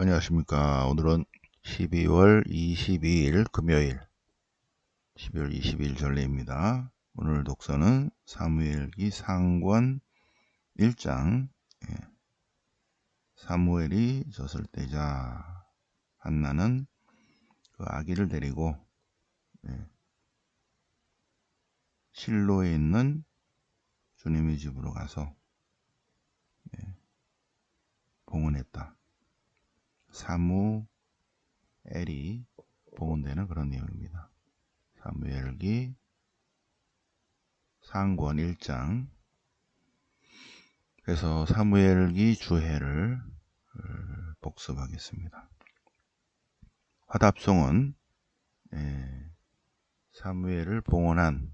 안녕하십니까. 오늘은 12월 22일 금요일 12월 22일 전례입니다. 오늘 독서는 사무엘기 상권 1장. 사무엘이 졌을 때자 한나는 그 아기를 데리고 실로에 있는 주님의 집으로 가서 봉헌했다. 사무엘이 봉헌되는 그런 내용입니다. 사무엘기 상권 1장. 그래서 사무엘기 주해를 복습하겠습니다. 화답송은 사무엘을 봉헌한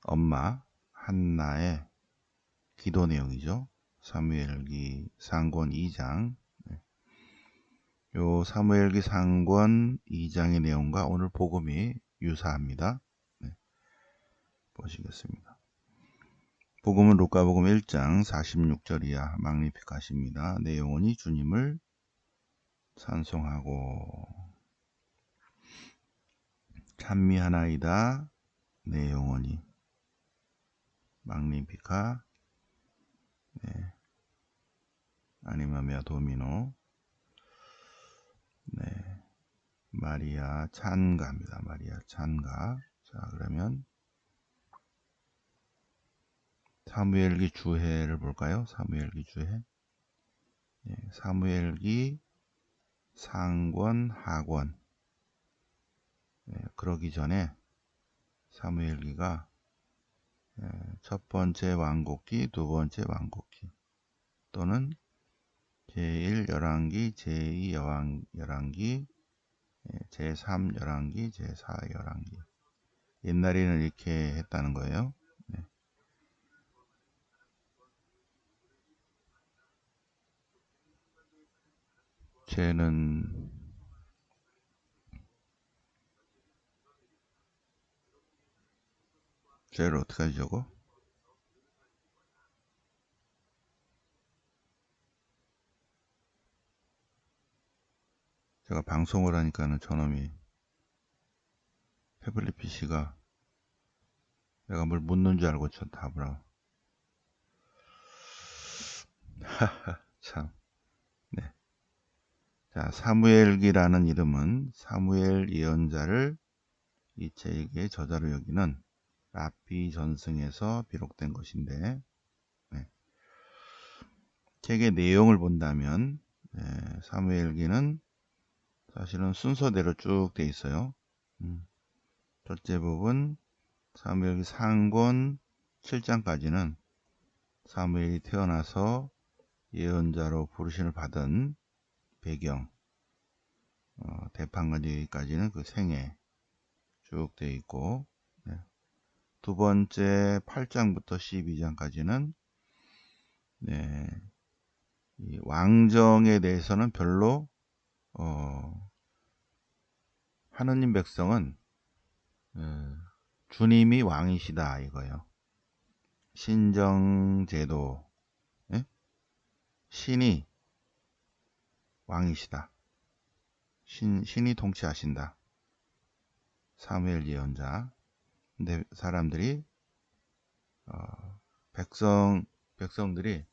엄마 한나의 기도 내용이죠. 사무엘기 상권 2장. 요 사무엘기 상권 2장의 내용과 오늘 복음이 유사합니다. 보시겠습니다. 복음은 루카복음 1장 46절 이하 magnificat입니다. 내 영혼이 주님을 찬송하고 찬미하나이다. 내 영혼이 magnificat 아니마메아 도미노 마리아 찬가입니다. 마리아 찬가. 자, 그러면 사무엘기 주해를 볼까요? 사무엘기 주해. 사무엘기 상권 하권. 그러기 전에 사무엘기가 첫 번째 왕국기, 두 번째 왕국기, 또는 제1 열왕기, 제2 열왕기, 제3 열왕기, 제4 열왕기. 옛날에는 이렇게 했다는 거예요. 쟤는 쟤를 어떻게 하지 저거? 제가 방송을 하니까는 저놈이 태블릿 PC가 내가 뭘 묻는 줄 알고 저 답을 하고. 참. 네. 자, 사무엘기라는 이름은 사무엘 예언자를 이 책의 저자로 여기는 랍비 전승에서 비록된 것인데, 책의 내용을 본다면 사무엘기는 사실은 순서대로 쭉 돼 있어요. 첫째 부분 사무엘기 상권 7장까지는 사무엘이 태어나서 예언자로 부르심을 받은 배경, 대판까지는 그 생애 쭉 돼 있고, 두 번째 8장부터 12장까지는 이 왕정에 대해서는 별로 하느님 백성은 주님이 왕이시다 이거예요. 신정제도, 신이 왕이시다. 신이 통치하신다. 사무엘 예언자. 근데 사람들이 백성들이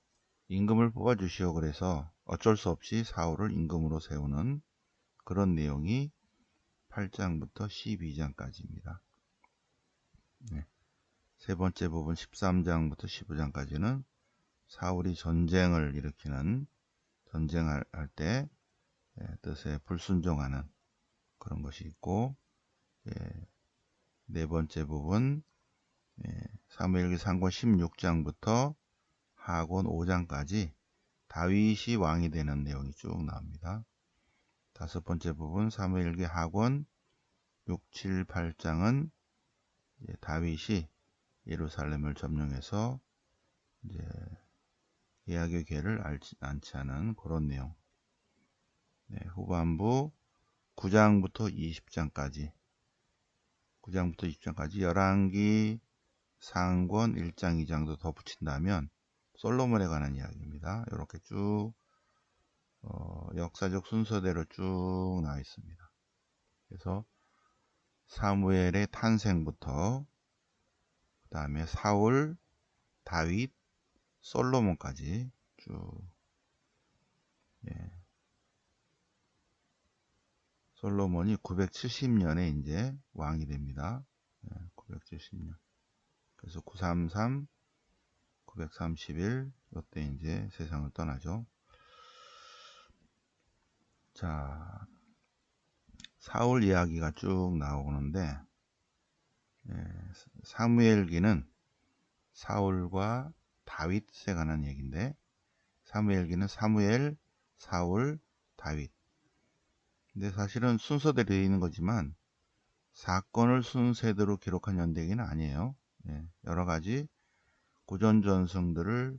임금을 뽑아주시오 그래서 어쩔 수 없이 사울을 임금으로 세우는 그런 내용이 8장부터 12장까지입니다. 세 번째 부분 13장부터 15장까지는 사울이 전쟁을 일으키는, 전쟁할 때 뜻에 불순종하는 그런 것이 있고, 네 번째 부분 사무엘기 상권 16장부터 하권 5장까지 다윗이 왕이 되는 내용이 쭉 나옵니다. 다섯 번째 부분 사무엘기 하권 6, 7, 8장은 다윗이 예루살렘을 점령해서 이제 예약의 궤를 안치 않은 그런 내용. 후반부 9장부터 20장까지 열왕기 상권 1장 2장도 더 붙인다면 솔로몬에 관한 이야기입니다. 이렇게 쭉 역사적 순서대로 쭉 나와 있습니다. 그래서 사무엘의 탄생부터 그 다음에 사울, 다윗, 솔로몬까지 쭉. 예. 솔로몬이 970년에 이제 왕이 됩니다. 970년. 그래서 933, 931 이때 이제 세상을 떠나죠. 자, 사울 이야기가 쭉 나오는데 사무엘기는 사울과 다윗에 관한 얘기인데 사무엘기는 사무엘, 사울, 다윗. 근데 사실은 순서대로 되어 있는 거지만 사건을 순서대로 기록한 연대기는 아니에요. 여러 가지 고전 전승들을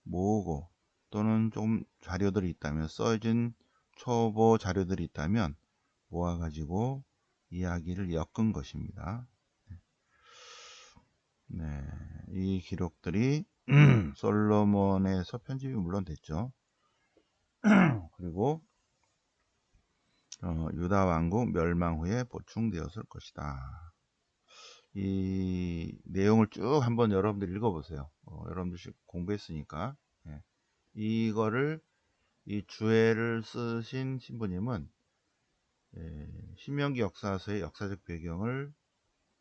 모으고 또는 좀 자료들이 있다면 써진 초보 자료들이 있다면 모아가지고 이야기를 엮은 것입니다. 네, 이 기록들이 솔로몬에서 편집이 물론 됐죠. 그리고 유다 왕국 멸망 후에 보충되었을 것이다. 이 내용을 쭉 한번 여러분들 읽어보세요. 여러분들 공부했으니까. 이거를 이 주해를 쓰신 신부님은 신명기 역사서의 역사적 배경을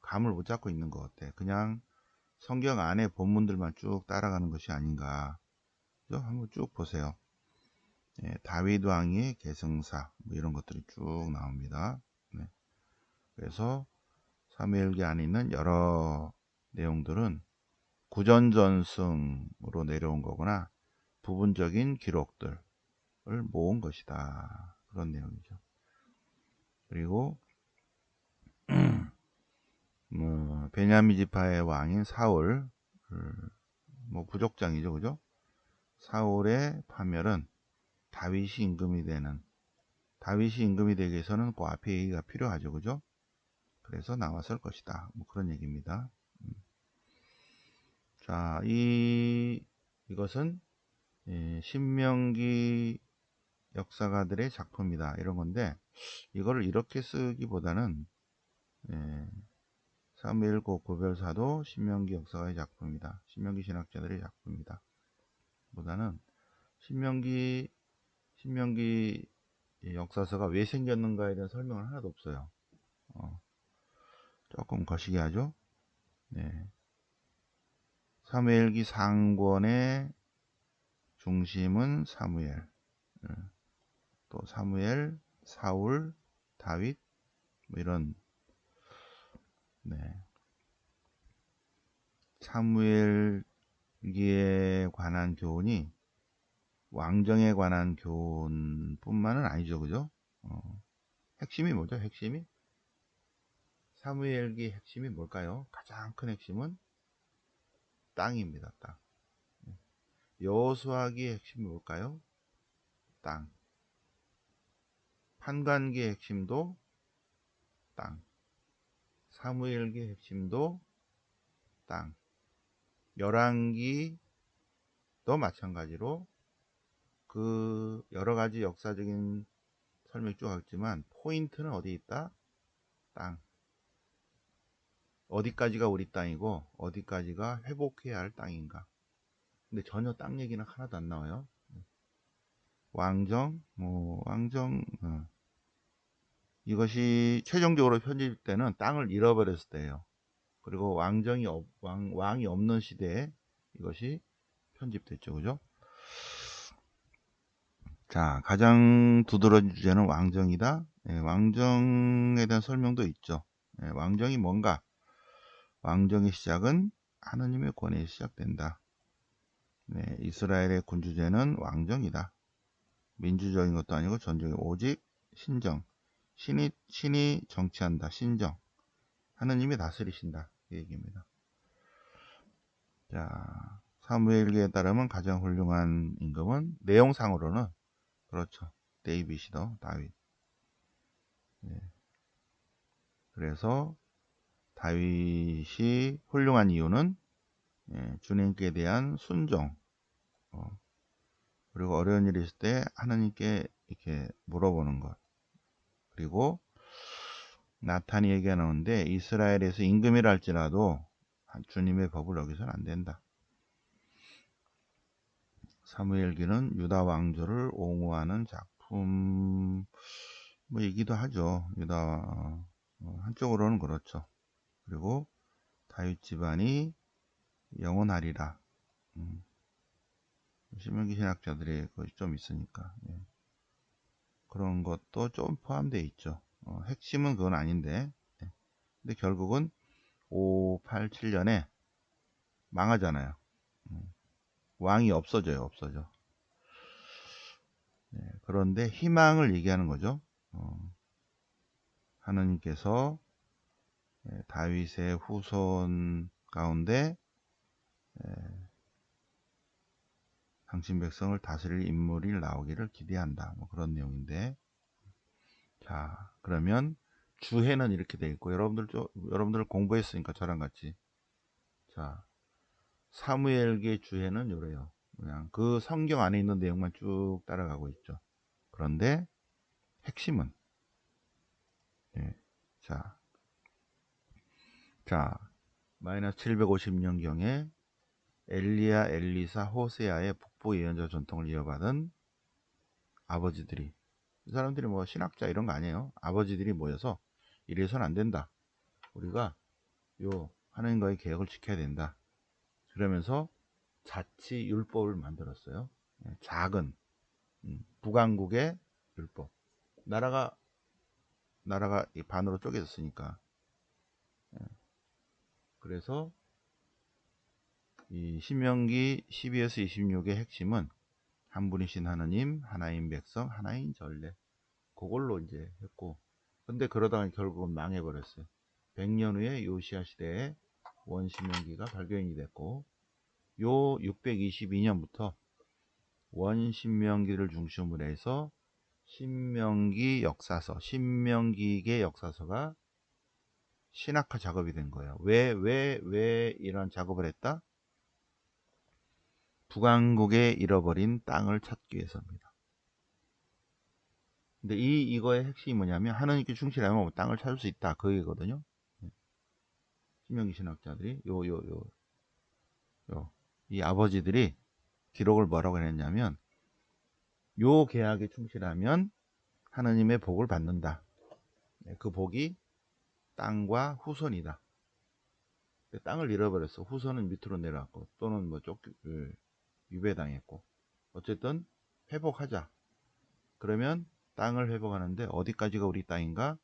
감을 못 잡고 있는 것 같아. 그냥 성경 안에 본문들만 쭉 따라가는 것이 아닌가. 그죠? 한번 쭉 보세요. 다윗 왕의 계승사 뭐 이런 것들이 쭉 나옵니다. 그래서 사무엘기 안에 있는 여러 내용들은 구전전승으로 내려온 거거나 부분적인 기록들을 모은 것이다. 그런 내용이죠. 그리고 베냐민 지파의 왕인 사울, 뭐 부족장이죠, 그죠? 사울의 파멸은 다윗이 임금이 되기 위해서는 그 앞에 얘기가 필요하죠, 그죠? 그래서 나왔을 것이다. 뭐 그런 얘기입니다. 자, 이것은 신명기 역사가들의 작품이다. 이런 건데, 이거를 이렇게 쓰기보다는, 사무엘고 고별사도 신명기 역사가의 작품이다. 신명기 신학자들의 작품이다. 보다는 신명기 역사서가 왜 생겼는가에 대한 설명은 하나도 없어요. 조금 거시기 하죠. 사무엘기 상권의 중심은 사무엘, 또 사무엘, 사울, 다윗 뭐 이런 사무엘기에 관한 교훈이 왕정에 관한 교훈뿐만은 아니죠, 그죠? 핵심이 뭐죠? 핵심이 사무엘기 핵심이 뭘까요? 가장 큰 핵심은 땅입니다. 땅. 여호수아기의 핵심이 뭘까요? 땅. 판관기의 핵심도 땅. 사무엘기의 핵심도 땅. 열왕기도 마찬가지로 그 여러 가지 역사적인 설명이 쭉 하겠지만 포인트는 어디 있다? 땅. 어디까지가 우리 땅이고 어디까지가 회복해야 할 땅인가. 근데 전혀 땅 얘기는 하나도 안 나와요. 왕정, 이것이 최종적으로 편집될 때는 땅을 잃어버렸을 때예요. 그리고 왕이 없는 시대에 이것이 편집됐죠, 그죠? 자, 가장 두드러진 주제는 왕정이다. 왕정에 대한 설명도 있죠. 왕정이 뭔가? 왕정의 시작은 하느님의 권위에 시작된다. 이스라엘의 군주제는 왕정이다. 민주적인 것도 아니고 전적인 오직 신정. 신이 정치한다. 신정. 하느님이 다스리신다. 그 얘기입니다. 자, 사무엘기에 따르면 가장 훌륭한 임금은 내용상으로는 그렇죠. 데이빗이다. 다윗. 그래서 다윗이 훌륭한 이유는 주님께 대한 순종, 그리고 어려운 일이 있을 때 하나님께 이렇게 물어보는 것. 그리고 나탄이 얘기하는데 이스라엘에서 임금이라 할지라도 주님의 법을 어기서는 안 된다. 사무엘기는 유다 왕조를 옹호하는 작품 뭐이기도 하죠. 유다 한쪽으로는 그렇죠. 그리고 다윗 집안이 영원하리라. 신명기 신학자들의 것이 좀 있으니까 그런 것도 좀 포함되어 있죠. 핵심은 그건 아닌데 근데 결국은 587년에 망하잖아요. 왕이 없어져. 그런데 희망을 얘기하는 거죠. 하느님께서 다윗의 후손 가운데 당신 백성을 다스릴 인물이 나오기를 기대한다. 뭐 그런 내용인데, 자 그러면 주해는 이렇게 돼 있고 여러분들 공부했으니까 저랑 같이 자 사무엘기의 주해는 요래요. 그냥 그 성경 안에 있는 내용만 쭉 따라가고 있죠. 그런데 핵심은 자 마이너스 750년경에 엘리야, 엘리사, 호세아의 북부 예언자 전통을 이어받은 아버지들이 이 사람들이 뭐 신학자 이런 거 아니에요. 아버지들이 모여서 이래서는 안 된다. 우리가 요 하나님과의 계약을 지켜야 된다. 그러면서 자치 율법을 만들었어요. 작은 북왕국의 율법. 나라가 반으로 쪼개졌으니까. 그래서 이 신명기 12에서 26의 핵심은 한 분이신 하느님, 하나인 백성, 하나인 전례. 그걸로 이제 했고. 근데 그러다가 결국은 망해버렸어요. 100년 후에 요시야 시대에 원신명기가 발견이 됐고, 요 622년부터 원신명기를 중심으로 해서 신명기 역사서, 신명기계 역사서가 신학화 작업이 된 거예요. 왜 이런 작업을 했다? 북왕국에 잃어버린 땅을 찾기 위해서입니다. 근데 이거의 핵심이 뭐냐면 하나님께 충실하면 땅을 찾을 수 있다. 그 얘기거든요. 신명기 신학자들이 이 아버지들이 기록을 뭐라고 했냐면 요 계약에 충실하면 하나님의 복을 받는다. 그 복이 땅과 후손이다. 땅을 잃어버렸어. 후손은 밑으로 내려왔고 또는 뭐 유배당했고 어쨌든 회복하자. 그러면 땅을 회복하는데 어디까지가 우리 땅인가?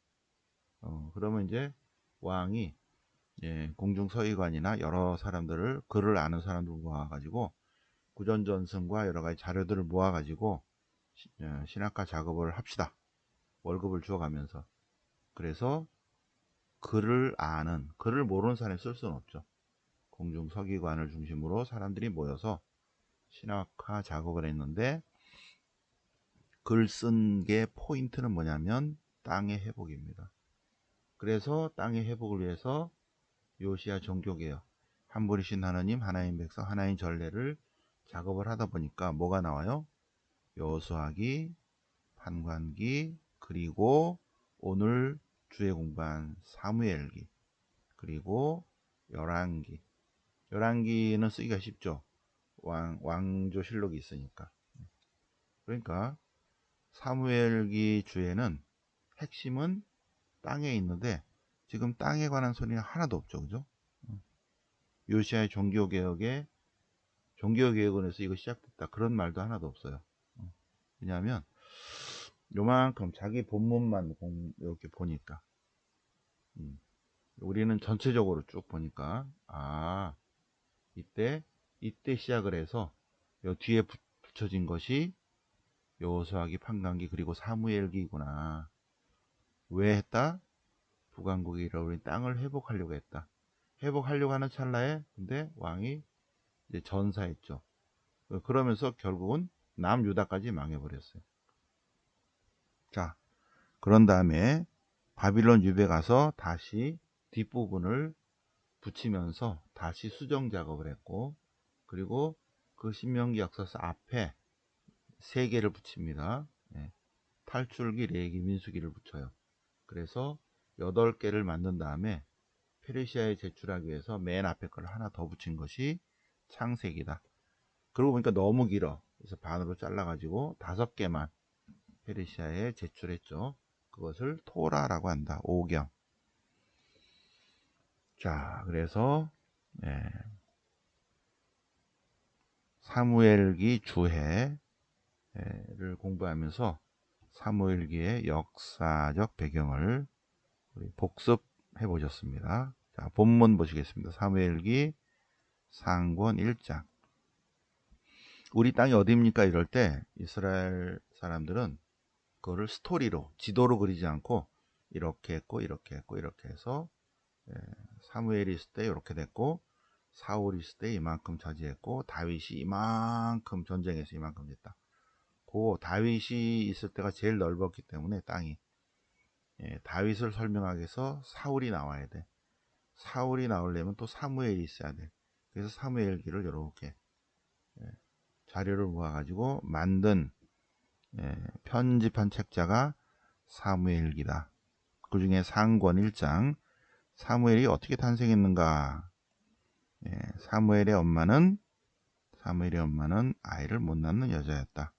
그러면 이제 왕이 공중서기관이나 여러 사람들을 글을 아는 사람들을 모아가지고 구전전승과 여러 가지 자료들을 모아가지고 신학과 작업을 합시다. 월급을 주어가면서. 그래서 글을 모르는 사람이 쓸 수는 없죠. 공중서기관을 중심으로 사람들이 모여서 신학화 작업을 했는데 글 쓴 게 포인트는 뭐냐면 땅의 회복입니다. 그래서 땅의 회복을 위해서 요시야 종교개혁, 한 분이신 하나님, 하나인 백성, 하나인 전례를 작업을 하다 보니까 뭐가 나와요? 여호수아기, 판관기, 그리고 오늘 주에 공부한 사무엘기, 그리고 열왕기. 열왕기는 쓰기가 쉽죠. 왕조실록이 있으니까. 그러니까 사무엘기 주에는 핵심은 땅에 있는데 지금 땅에 관한 소리는 하나도 없죠. 그죠? 요시아의 종교개혁원에서 이거 시작됐다. 그런 말도 하나도 없어요. 왜냐하면 요만큼 자기 본문만 이렇게 보니까 우리는 전체적으로 쭉 보니까 이때 시작을 해서 요 뒤에 붙여진 것이 여호수아기, 판관기 그리고 사무엘기구나. 왜 했다? 북왕국이 잃어버린 땅을 회복하려고 했다. 회복하려고 하는 찰나에 근데 왕이 이제 전사했죠. 그러면서 결국은 남유다까지 망해버렸어요. 자, 그런 다음에 바빌론 유배 가서 다시 뒷부분을 붙이면서 다시 수정 작업을 했고, 그리고 그 신명기 역사서 앞에 3개를 붙입니다. 탈출기, 레위기, 민수기를 붙여요. 그래서 8개를 만든 다음에 페르시아에 제출하기 위해서 맨 앞에 걸 하나 더 붙인 것이 창세기다. 그러고 보니까 너무 길어. 그래서 반으로 잘라가지고 5개만 페르시아에 제출했죠. 그것을 토라라고 한다. 오경. 자, 그래서 사무엘기 주해를 공부하면서 사무엘기의 역사적 배경을 우리 복습해 보셨습니다. 자, 본문 보시겠습니다. 사무엘기 상권 1장. 우리 땅이 어디입니까? 이럴 때 이스라엘 사람들은 그거를 스토리로, 지도로 그리지 않고 이렇게 했고 이렇게 했고 이렇게 해서 사무엘이 있을 때 이렇게 됐고, 사울이 있을 때 이만큼 차지했고, 다윗이 이만큼 전쟁에서 이만큼 됐다. 그 다윗이 있을 때가 제일 넓었기 때문에 땅이, 다윗을 설명하기 위해서 사울이 나와야 돼. 사울이 나오려면 또 사무엘이 있어야 돼. 그래서 사무엘기를 이렇게 자료를 모아가지고 만든 편집한 책자가 사무엘기다. 그 중에 상권 1장, 사무엘이 어떻게 탄생했는가. 사무엘의 엄마는 아이를 못 낳는 여자였다.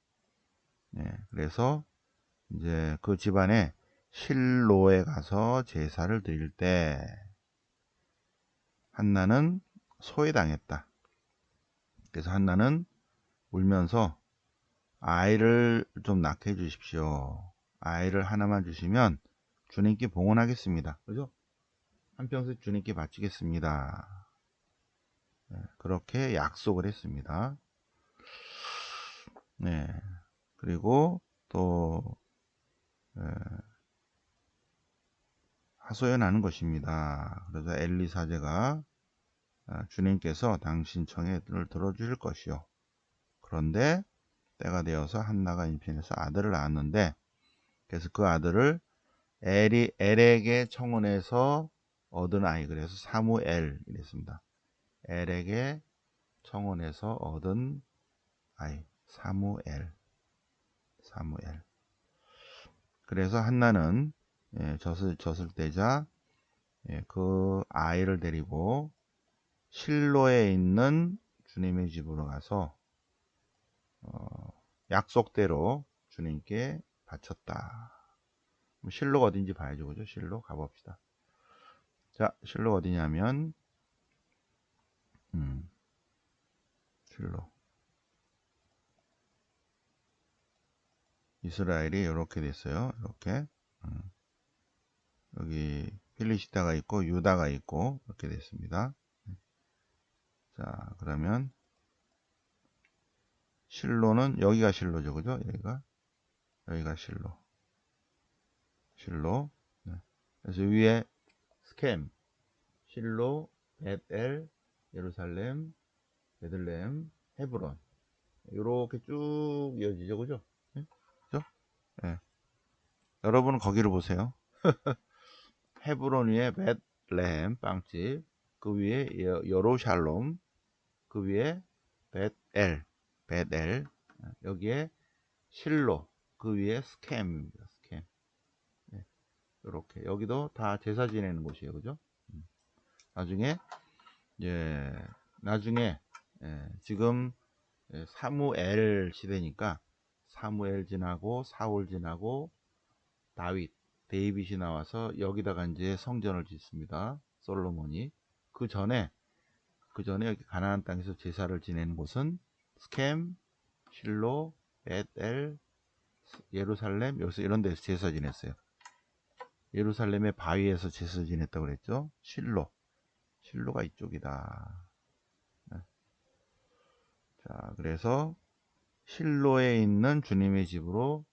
그래서 이제 그 집안에 실로에 가서 제사를 드릴 때 한나는 소외당했다. 그래서 한나는 울면서 아이를 좀 낳게 해주십시오. 아이를 하나만 주시면 주님께 봉헌하겠습니다. 그죠? 한평생 주님께 바치겠습니다. 그렇게 약속을 했습니다. 그리고 또 하소연하는 것입니다. 그래서 엘리 사제가 주님께서 당신 청해를 들어주실 것이요. 그런데 때가 되어서 한나가 임신해서 아들을 낳았는데, 그래서 그 아들을 엘에게 청혼해서 얻은 아이, 그래서 사무엘 이랬습니다. 엘에게 청혼해서 얻은 아이, 사무엘. 그래서 한나는 젖을 떼자 그 아이를 데리고 실로에 있는 주님의 집으로 가서 약속대로 주님께 바쳤다. 실로가 어딘지 봐야죠. 그죠? 실로 가봅시다. 자, 실로 어디냐면 실로, 이스라엘이 이렇게 됐어요. 이렇게 여기 필리시타가 있고 유다가 있고 이렇게 됐습니다. 자, 그러면 실로는 여기가 실로죠. 그죠? 여기가 실로. 그래서 위에 스캠, 실로, 벳엘, 예루살렘, 베들레헴, 헤브론, 이렇게 쭉 이어지죠. 그죠? 그죠? 여러분은 거기를 보세요. 헤브론 위에 벳레헴 빵집, 그 위에 여로샬롬, 그 위에 벳엘, 여기에 실로, 그 위에 스캠입니다. 스캠. 이렇게 여기도 다 제사 지내는 곳이에요. 그죠? 나중에 지금 사무엘 시대니까 사무엘 지나고 사울 지나고 데이빗이 나와서 여기다가 이제 성전을 짓습니다. 솔로몬이. 그 전에 여기 가나안 땅에서 제사를 지내는 곳은 스캠, 실로, 벳엘, 예루살렘, 여기서 이런 데서 제사 지냈어요. 예루살렘의 바위에서 제사 지냈다고 그랬죠. 실로가 이쪽이다. 자, 그래서 실로에 있는 주님의 집으로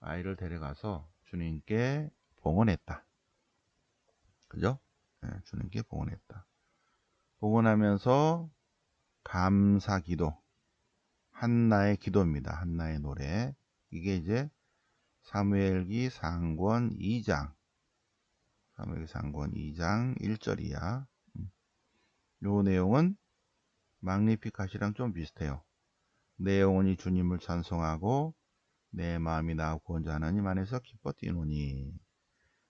아이를 데려가서 주님께 봉헌했다. 그죠? 주님께 봉헌했다. 봉헌하면서 감사기도, 한나의 기도입니다. 한나의 노래. 이게 이제 사무엘기 상권 2장 1절이야. 요 내용은 magnificat이랑 좀 비슷해요. 내용은 이 주님을 찬송하고 내 마음이 나 구원자 하나님 안에서 기뻐 뛰노니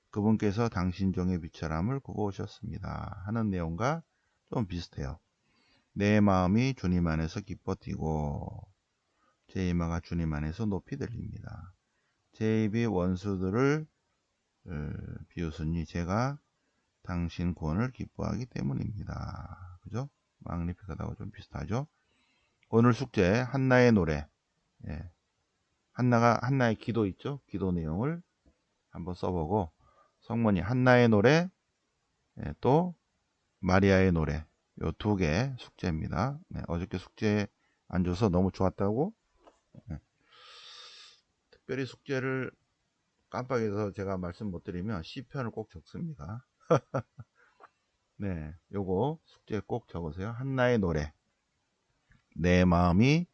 그분께서 당신 종의 비천함을 구고 오셨습니다 하는 내용과 좀 비슷해요. 내 마음이 주님 안에서 기뻐 뛰고 제 이마가 주님 안에서 높이 들립니다. 제 입이 원수들을 비웃으니 제가 당신 구원을 기뻐하기 때문입니다. 그죠? magnificat하고 좀 비슷하죠? 오늘 숙제 한나의 노래. 예. 한나의 기도 있죠? 기도 내용을 한번 써보고 성모님 한나의 노래, 예, 또 마리아의 노래 요 두 개 숙제입니다. 네, 어저께 숙제 안 줘서 너무 좋았다고. 네. 특별히 숙제를 깜빡해서 제가 말씀 못 드리면 시편을 꼭 적습니다. 네, 요거 숙제 꼭 적으세요. 한나의 노래. 내 마음이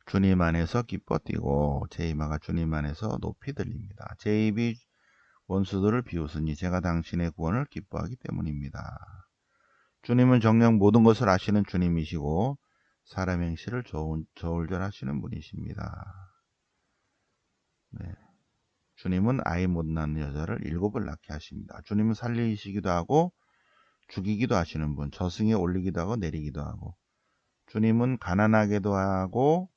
주님 안에서 기뻐 뛰고 제 이마가 주님 안에서 높이 들립니다. 제 입이 원수들을 비웃으니 제가 당신의 구원을 기뻐하기 때문입니다. 주님은 정녕 모든 것을 아시는 주님이시고 사람 행실을 저울절하시는 분이십니다. 네. 주님은 아이 못 낳는 여자를 7을 낳게 하십니다. 주님은 살리시기도 하고 죽이기도 하시는 분, 저승에 올리기도 하고 내리기도 하고 주님은 가난하게도 하고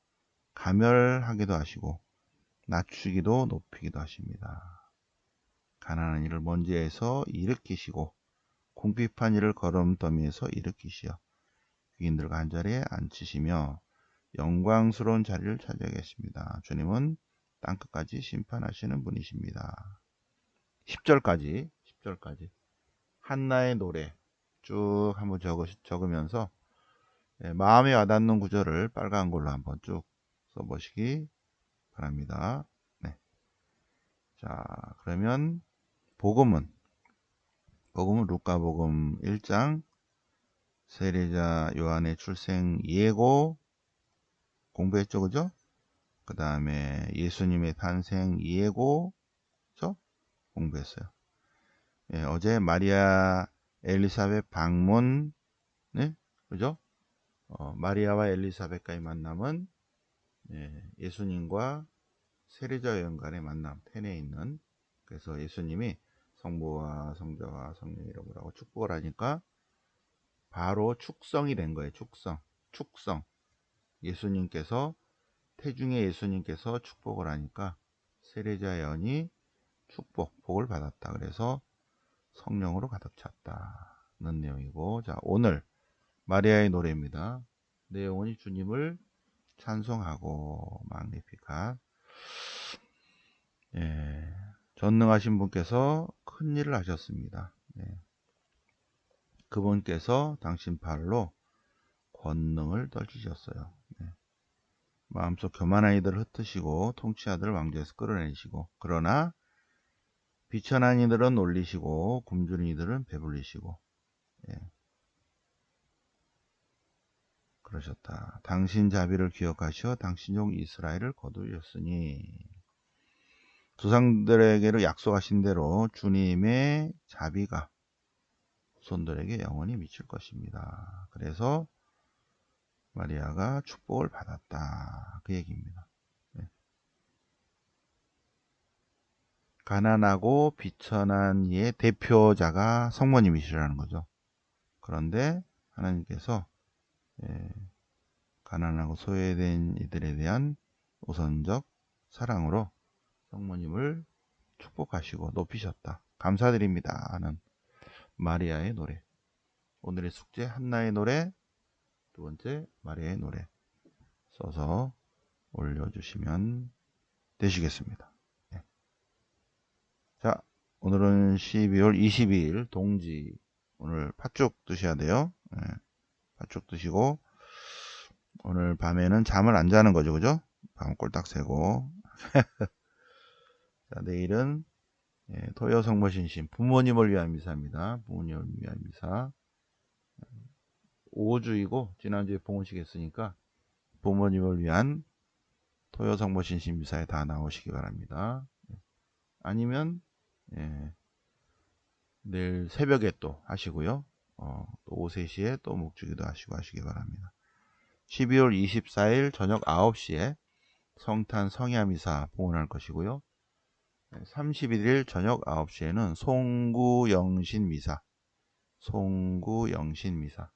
가멸하기도 하시고 낮추기도 높이기도 하십니다. 가난한 이를 먼지에서 일으키시고 궁핍한 이를 걸음더미에서 일으키시어 귀인들과 한자리에 앉히시며 영광스러운 자리를 차지하겠습니다. 주님은 땅끝까지 심판하시는 분이십니다. 10절까지 한나의 노래 쭉 한번 적으면서 마음에 와닿는 구절을 빨간 걸로 한번 쭉 써보시기 바랍니다. 네. 자, 그러면 복음은 루카복음 1장 세례자 요한의 출생 예고 공부했죠, 그죠? 그 다음에 예수님의 탄생 예고 공부했어요. 예, 어제 마리아 엘리사벳 방문, 네, 그죠? 마리아와 엘리사벳과의 만남은 예수님과 세례자 요한 간의 만남, 텐에 있는. 그래서 예수님이 성부와 성자와 성령 이름으로 하고 축복을 하니까 바로 축성이 된 거예요. 축성. 예수님께서 태중에 예수님께서 축복을 하니까 세례자 요한이 복을 받았다. 그래서 성령으로 가득 찼다는 내용이고, 자, 오늘 마리아의 노래입니다. 내용은 주님을 찬송하고 magnificat. 전능하신 분께서 큰 일을 하셨습니다. 그분께서 당신 발로 권능을 떨치셨어요. 마음속 교만한 이들을 흩으시고 통치자들을 왕좌에서 끌어내시고, 그러나 비천한 이들은 놀리시고 굶주린 이들은 배불리시고, 그러셨다. 당신 자비를 기억하시어 당신 종 이스라엘을 거두셨으니, 조상들에게로 약속하신 대로 주님의 자비가 후손들에게 영원히 미칠 것입니다. 그래서 마리아가 축복을 받았다, 그 얘기입니다. 가난하고 비천한 이의 대표자가 성모님이시라는 거죠. 그런데 하나님께서 가난하고 소외된 이들에 대한 우선적 사랑으로 성모님을 축복하시고 높이셨다. 감사드립니다 하는 마리아의 노래. 오늘의 숙제 한나의 노래, 두 번째 마리아의 노래 써서 올려주시면 되시겠습니다. 자, 오늘은 12월 22일 동지. 오늘 팥죽 드셔야 돼요. 팥죽 드시고 오늘 밤에는 잠을 안 자는 거죠, 그죠? 밤 꼴딱 새고. 자, 내일은 토요 성모신심 부모님을 위한 미사입니다. 부모님을 위한 미사 5주이고 지난주에 봉헌식 했으니까 부모님을 위한 토요 성모신심 미사에 다 나오시기 바랍니다. 아니면 내일 새벽에 또 하시고요. 또 오후 3시에 또 묵주기도 하시기 바랍니다. 12월 24일 저녁 9시에 성탄 성야미사 봉헌할 것이고요. 31일 저녁 9시에는 송구영신미사, 송구영신미사.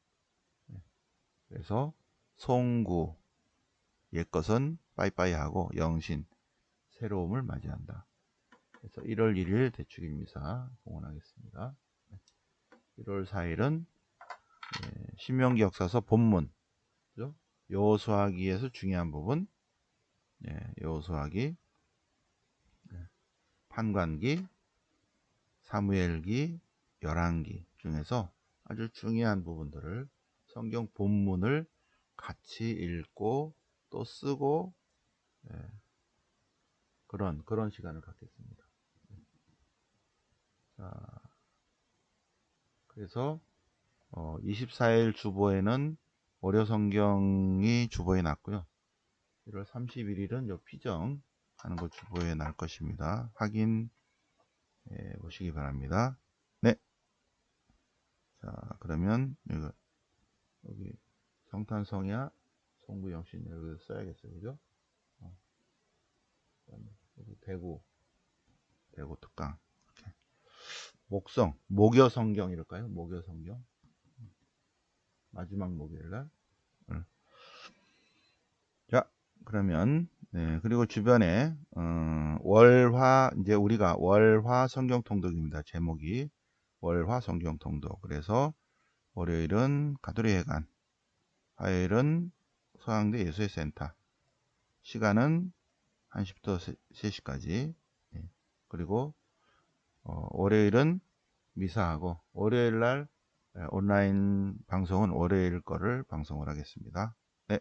그래서 송구, 옛것은 빠이빠이 하고 영신, 새로움을 맞이한다. 그래서 1월 1일 대축일미사 봉헌하겠습니다. 1월 4일은 신명기 역사서 본문, 여호수아기에서 중요한 부분, 여호수아기, 판관기, 사무엘기, 열왕기 중에서 아주 중요한 부분들을 성경 본문을 같이 읽고 또 쓰고 그런 시간을 갖겠습니다. 자, 그래서 24일 주보에는 월요 성경이 주보에 났고요. 1월 31일은 요 피정 하는 거 주보에 날 것입니다. 확인해 보시기 바랍니다. 네. 자, 그러면 여기 성탄성야, 송구영신 여기서 써야겠어요, 그죠? 여기 대구 특강. 이렇게. 목성, 목요성경 이럴까요? 목요성경. 마지막 목요일날. 자, 그러면 그리고 주변에 월화, 이제 우리가 월화 성경 통독입니다. 제목이 월화 성경 통독. 그래서 월요일은 가톨릭회관, 화요일은 서강대 예수의센터, 시간은 1시부터 3시까지. 그리고 월요일은 미사하고 월요일날 온라인 방송은 월요일 거를 방송을 하겠습니다. 네.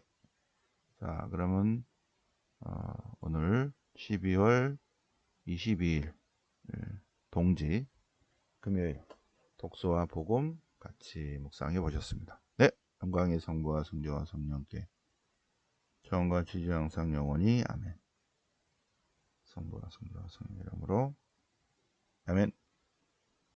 자, 그러면 오늘 12월 22일 동지 금요일 독서와 복음 같이 묵상해 보셨습니다. 네. 영광의 성부와 성자와 성령께 처음과 지주 항상 영원히 아멘. 성부와 성자와 성령 이름으로 아멘.